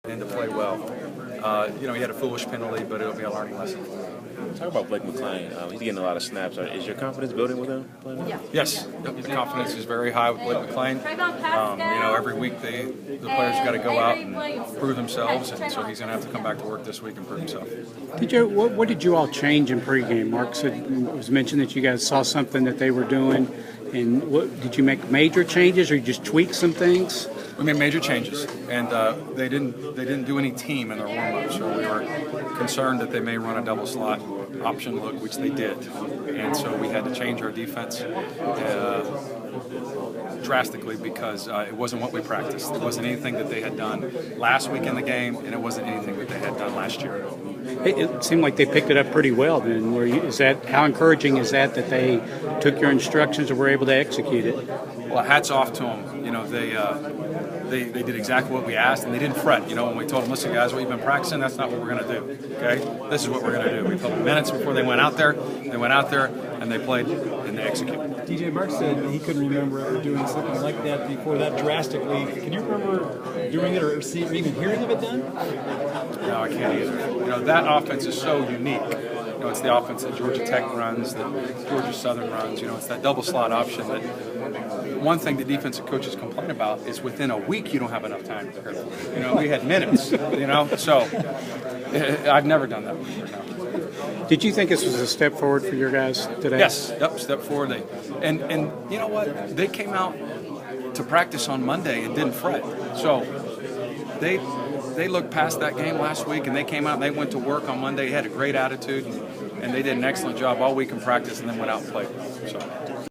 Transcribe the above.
and to play well. He had a foolish penalty, but it'll be a learning lesson. Talk about Blake McClain. He's getting a lot of snaps. Is your confidence building with him playing well? Yes, the confidence is very high with Blake McClain. Every week the players got to go out and prove themselves, and so he's going to have to come back to work this week and prove himself. What did you all change in pregame? Mark it was mentioned that you guys saw something that they were doing, and did you make major changes or you just tweak some things? We made major changes, and they didn't do any team in their warm-up, so we were concerned that they may run a double slot option look, which they did, and so we had to change our defense drastically because it wasn't what we practiced. It wasn't anything that they had done last week in the game, and it wasn't anything that they had done last year. It seemed like they picked it up pretty well. Then, how encouraging is that they took your instructions and were able to execute it? Well, hats off to them. They did exactly what we asked, and they didn't fret. When we told them, listen, guys, what you've been practicing, that's not what we're going to do. Okay, this is what we're going to do. We told them minutes before they went out there. They went out there and they played and they executed. DJ Mark said he couldn't remember doing something like that before that drastically. Can you remember doing it or even hearing of it done? No, I can't either. That offense is so unique. It's the offense that Georgia Tech runs, that Georgia Southern runs. It's that double slot option that one thing that defensive coaches complain about is within a week you don't have enough time to prepare for it. We had minutes, so I've never done that before. No. Did you think this was a step forward for your guys today? Yes, step forward. And you know what? They came out to practice on Monday and didn't fret. So they looked past that game last week and they came out and they went to work on Monday, had a great attitude, and they did an excellent job all week in practice and then went out and played. So.